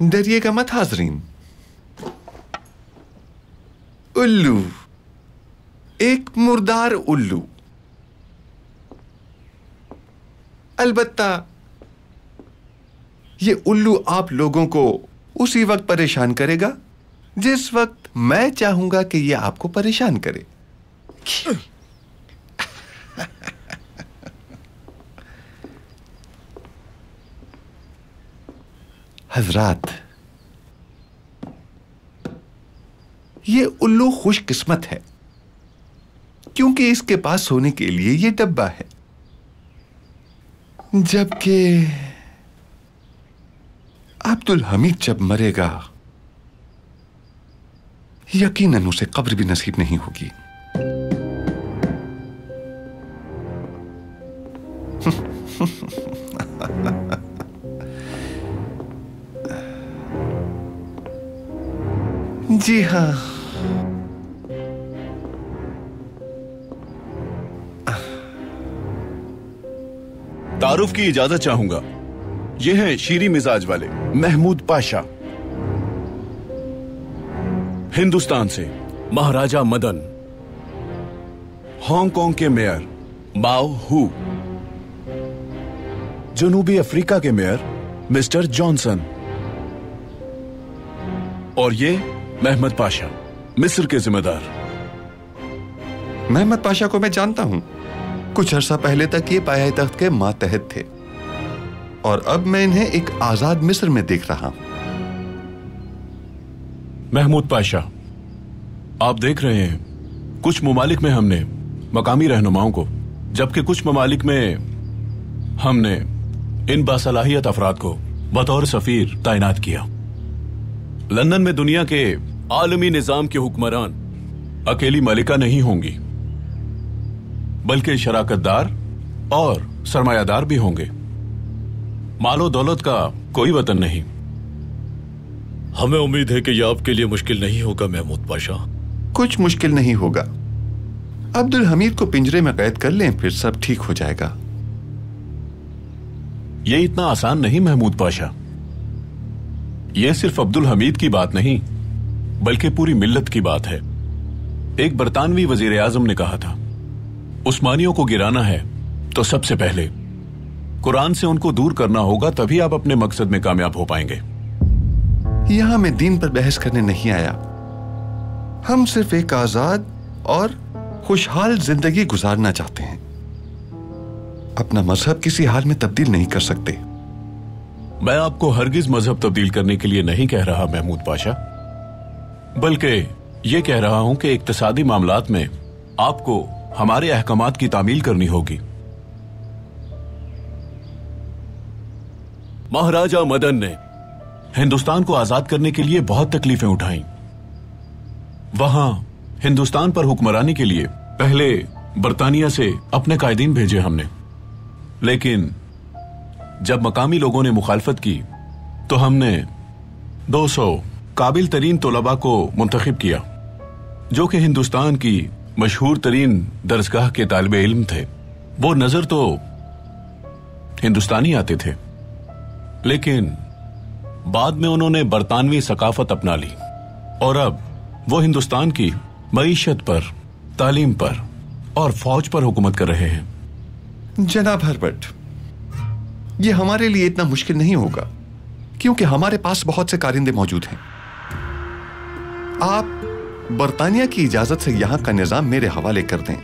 डरिएगा मत हाजरीन। उल्लू, एक मुर्दार उल्लू। अलबत्ता ये उल्लू आप लोगों को उसी वक्त परेशान करेगा जिस वक्त मैं चाहूंगा कि ये आपको परेशान करे। हजरात, ये उल्लू खुशकिस्मत है क्योंकि इसके पास सोने के लिए ये डब्बा है, जबकि अब्दुल हमीद जब मरेगा यकीनन उसे कब्र भी नसीब नहीं होगी। जी हाँ, तारुफ की इजाजत चाहूंगा। ये हैं शीरी मिजाज वाले महमूद पाशा। हिंदुस्तान से महाराजा मदन। हांगकांग के मेयर माओ हू। जनूबी अफ्रीका के मेयर मिस्टर जॉनसन। और ये महमद पाशा, मिस्र के जिम्मेदार। महमद पाशा को मैं जानता हूं। कुछ अरसा पहले तक ये पाया तख्त के मातहत थे और अब मैं इन्हें एक आजाद मिस्र में देख रहा हूं। महमूद पाशा, आप देख रहे हैं कुछ ममालिक में हमने मकामी रहनुमाओं को, जबकि कुछ ममालिक में हमने इन बासलाहियत अफराद को बतौर सफीर तैनात किया। लंदन में दुनिया के आलमी निजाम के हुक्मरान अकेली मलिका नहीं होंगी, बल्कि शराकतदार और सरमायादार भी होंगे। मालो दौलत का कोई वतन नहीं। हमें उम्मीद है कि यह आपके लिए मुश्किल नहीं होगा महमूद पाशा। कुछ मुश्किल नहीं होगा। अब्दुल हमीद को पिंजरे में कैद कर लें, फिर सब ठीक हो जाएगा। यह इतना आसान नहीं महमूद पाशा। यह सिर्फ अब्दुल हमीद की बात नहीं, बल्कि पूरी मिल्लत की बात है। एक बरतानवी वजीर आजम ने कहा था, उस्मानियों को गिराना है तो सबसे पहले कुरान से उनको दूर करना होगा, तभी आप अपने मकसद में कामयाब हो पाएंगे। यहां मैं दीन पर बहस करने नहीं आया। हम सिर्फ एक आजाद और खुशहाल जिंदगी गुजारना चाहते हैं। अपना मजहब किसी हाल में तब्दील नहीं कर सकते। मैं आपको हरगिज मजहब तब्दील करने के लिए नहीं कह रहा महमूद पाशा, बल्कि यह कह रहा हूं कि इक्तिसादी मामलात में आपको हमारे अहकामात की तामील करनी होगी। महाराजा मदन ने हिंदुस्तान को आजाद करने के लिए बहुत तकलीफें उठाई। वहां हिंदुस्तान पर हुक्मरानी के लिए पहले बरतानिया से अपने कायदीन भेजे हमने, लेकिन जब मकामी लोगों ने मुखालफत की तो हमने 200 काबिल तरीन तलबा को मुंतखब किया, जो कि हिंदुस्तान की मशहूर तरीन दरसगाह के तालिबे इल्म थे। वो नजर तो हिंदुस्तानी आते थे, लेकिन बाद में उन्होंने बरतानवी सकाफत अपना ली और अब वो हिंदुस्तान की मईशत पर, तालीम पर और फौज पर हुकूमत कर रहे हैं। जनाब हर्बर्ट, ये हमारे लिए इतना मुश्किल नहीं होगा क्योंकि हमारे पास बहुत से कारिंदे मौजूद हैं। आप बरतानिया की इजाजत से यहां का निजाम मेरे हवाले कर दें।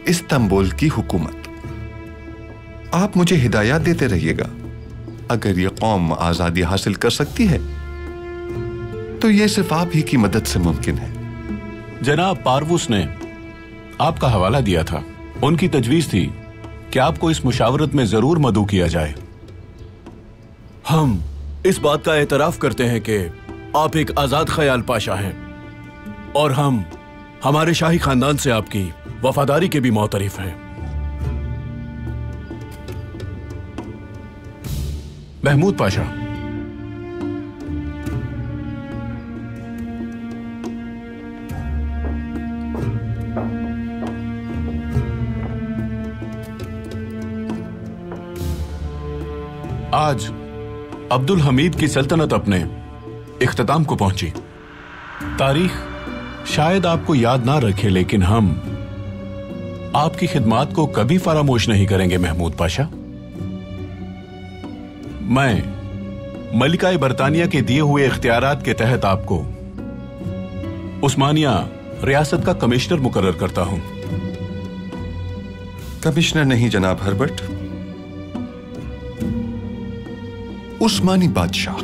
इस्तांबुल की हुकूमत, आप मुझे हिदायत देते रहिएगा। अगर ये कौम आजादी हासिल कर सकती है तो ये सिर्फ आप ही की मदद से मुमकिन है। जनाब पारवूस ने आपका हवाला दिया था। उनकी तजवीज थी कि आपको इस मुशावरत में जरूर मदऊ किया जाए। हम इस बात का एतराफ करते हैं कि आप एक आजाद ख्याल पाशा हैं और हम हमारे शाही खानदान से आपकी वफादारी के भी मोतरिफ हैं। महमूद पाशा, आज अब्दुल हमीद की सल्तनत अपने इख्तिताम को पहुंची। तारीख शायद आपको याद ना रखे, लेकिन हम आपकी खिदमात को कभी फरामोश नहीं करेंगे महमूद पाशा। मैं मलिका बरतानिया के दिए हुए इख्तियारात के तहत आपको उस्मानिया रियासत का कमिश्नर मुकर्रर करता हूं। कमिश्नर नहीं जनाब हर्बर्ट, उस्मानी बादशाह।